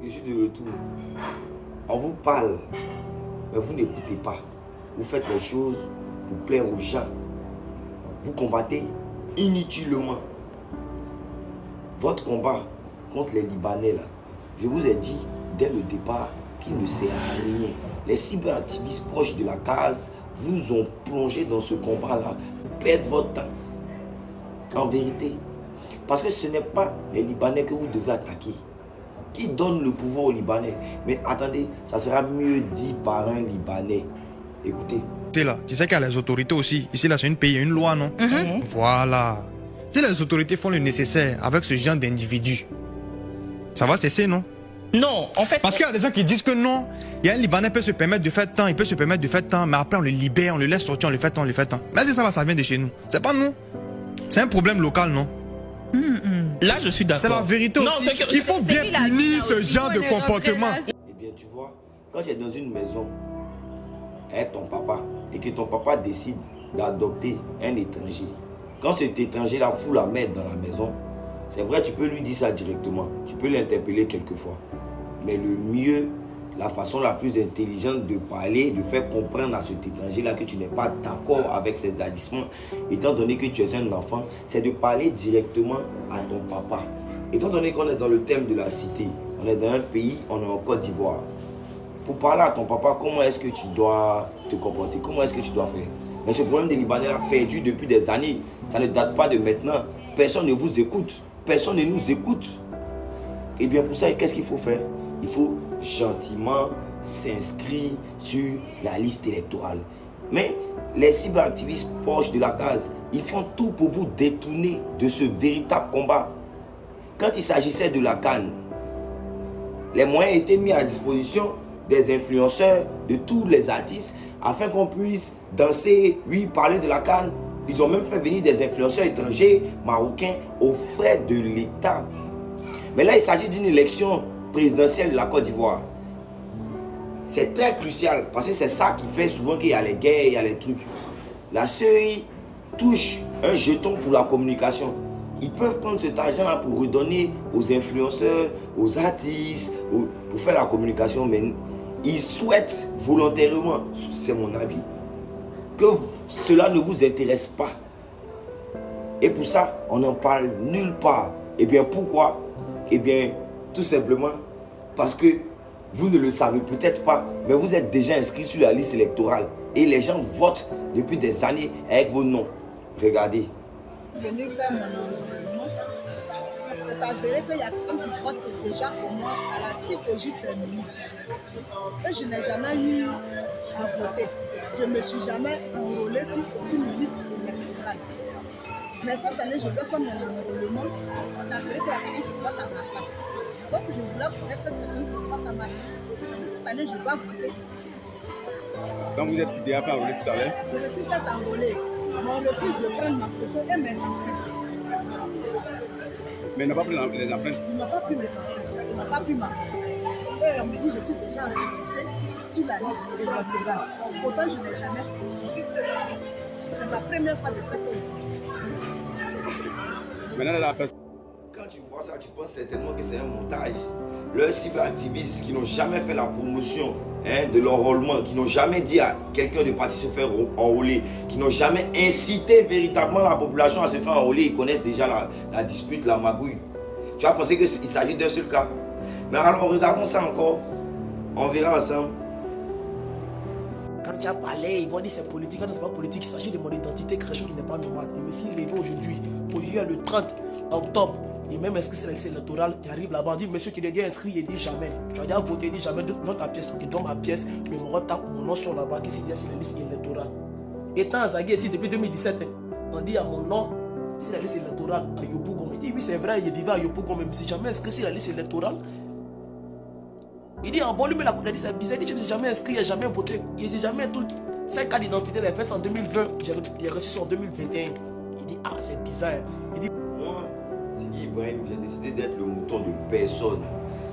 Je suis de retour. On vous parle, mais vous n'écoutez pas. Vous faites les choses pour plaire aux gens. Vous combattez inutilement. Votre combat contre les Libanais, là, je vous ai dit dès le départ qu'il ne sert à rien. Les cyberactivistes proches de la case vous ont plongé dans ce combat-là pour perdre votre temps. En vérité. Parce que ce n'est pas les Libanais que vous devez attaquer. Qui donne le pouvoir aux Libanais? Mais attendez, ça sera mieux dit par un Libanais. Écoutez. Là, tu sais qu'il y a les autorités aussi. Ici, là, c'est un pays, il y a une loi, non? Voilà. Si les autorités font le nécessaire avec ce genre d'individus, ça va cesser, non? Non, en fait... Parce qu'il y a des gens qui disent que non, il y a un Libanais qui peut se permettre de faire tant, il peut se permettre de faire tant, mais après on le libère, on le laisse sortir, on le fait tant, on le fait tant. Mais c'est ça, là, ça vient de chez nous. C'est pas nous. C'est un problème local, non? Là, je suis d'accord. C'est la vérité non, aussi. Il faut bien punir ce genre de comportement. Eh bien, tu vois, quand tu es dans une maison avec ton papa et que ton papa décide d'adopter un étranger, quand cet étranger-là fout la merde dans la maison, c'est vrai, tu peux lui dire ça directement. Tu peux l'interpeller quelquefois. Mais le mieux, la façon la plus intelligente de parler, de faire comprendre à cet étranger-là que tu n'es pas d'accord avec ses agissements, étant donné que tu es un enfant, c'est de parler directement à ton papa. Étant donné qu'on est dans le thème de la cité, on est dans un pays, on est en Côte d'Ivoire. Pour parler à ton papa, comment est-ce que tu dois te comporter? Comment est-ce que tu dois faire? Mais ce problème des Libanais a perdu depuis des années. Ça ne date pas de maintenant. Personne ne vous écoute. Personne ne nous écoute. Et bien pour ça, qu'est-ce qu'il faut faire? Il faut gentiment s'inscrire sur la liste électorale. Mais les cyberactivistes proches de la case, ils font tout pour vous détourner de ce véritable combat. Quand il s'agissait de la CAN, les moyens étaient mis à disposition des influenceurs, de tous les artistes, afin qu'on puisse danser, oui, parler de la CAN. Ils ont même fait venir des influenceurs étrangers, marocains, aux frais de l'État. Mais là, il s'agit d'une élection présidentielle de la Côte d'Ivoire. C'est très crucial, parce que c'est ça qui fait souvent qu'il y a les guerres, il y a les trucs. La CEI touche un jeton pour la communication. Ils peuvent prendre cet argent-là pour redonner aux influenceurs, aux artistes, pour faire la communication, mais ils souhaitent volontairement, c'est mon avis, que cela ne vous intéresse pas. Et pour ça, on n'en parle nulle part. Et bien pourquoi? Eh bien, tout simplement parce que vous ne le savez peut-être pas, mais vous êtes déjà inscrit sur la liste électorale. Et les gens votent depuis des années avec vos noms. Regardez. Venir faire mon enrôlement, c'est avéré qu'il y a quelqu'un qui vote déjà pour moi à la psychologie terminus. Et je n'ai jamais eu à voter. Je ne me suis jamais enrôlé sur aucune liste électorale. Mais cette année, je vais faire mon enrôlement. C'est avéré qu'il y a quelqu'un qui vote à ma place. Donc je voulais connaître cette personne qui vote à ma place. Parce que cette année, je vais voter. Donc vous êtes déjà fait enrôler tout à l'heure? Je me suis fait enrôler. Mais on refuse de prendre ma photo et mes empreintes. Mais ils n'ont pas pris les empreintes? Ils n'ont pas pris mes empreintes. Ils n'ont pas pris ma photo. Et on me dit que je suis déjà enregistrée sur la liste électorale. Pourtant, je n'ai jamais fait. C'est ma première fois de faire ça aujourd'hui. Maintenant, la personne... Quand tu vois ça, tu penses certainement que c'est un montage. Leurs cyberactivistes qui n'ont jamais fait la promotion de l'enrôlement, qui n'ont jamais dit à quelqu'un de partir se faire enrôler, qui n'ont jamais incité véritablement la population à se faire enrôler, ils connaissent déjà la dispute, la magouille. Tu vas penser qu'il s'agit d'un seul cas. Mais alors regardons ça encore. On verra ensemble. Quand tu as parlé, ils vont dire c'est politique. Quand c'est pas politique, il s'agit de mon identité, quelque chose qui n'est pas normal. Et mais s'il est aujourd'hui, le 30 octobre, et même inscrit sur la liste électorale, il arrive là-bas, il dit monsieur, tu es déjà inscrit, il dit jamais. Tu as déjà voté, il dit jamais, donne ta pièce. Et dans ma pièce, le moment tape mon nom sur là-bas qui s'est dit sur la liste électorale. Étant à Zagui ici depuis 2017, on dit à mon nom sur la liste électorale à Yopougon. Il dit oui, c'est vrai, il vivait à Yopougon, mais je ne suis jamais inscrit sur la liste électorale. Il dit en bon, lui, mais la dit c'est bizarre, il dit je ne suis jamais inscrit, il n'a jamais voté, il n'a jamais tout. 5 cas d'identité, il a fait en 2020, il a reçu ça en 2021. Il dit ah, c'est bizarre. Il dit moi, Sidi Ibrahim, j'ai décidé d'être le mouton de personne.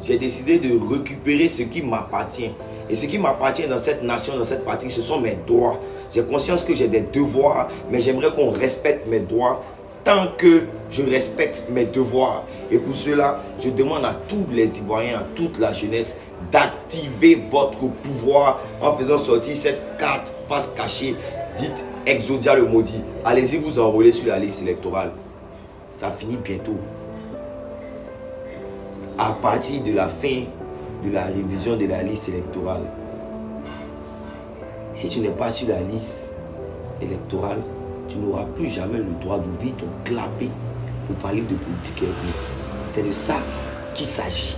J'ai décidé de récupérer ce qui m'appartient. Et ce qui m'appartient dans cette nation, dans cette patrie, ce sont mes droits. J'ai conscience que j'ai des devoirs, mais j'aimerais qu'on respecte mes droits tant que je respecte mes devoirs. Et pour cela, je demande à tous les Ivoiriens, à toute la jeunesse, d'activer votre pouvoir en faisant sortir cette carte face cachée dite Exodia le maudit. Allez-y vous enrôler sur la liste électorale. Ça finit bientôt. À partir de la fin de la révision de la liste électorale, si tu n'es pas sur la liste électorale, tu n'auras plus jamais le droit d'ouvrir ton clapet pour parler de politique ethnique. C'est de ça qu'il s'agit.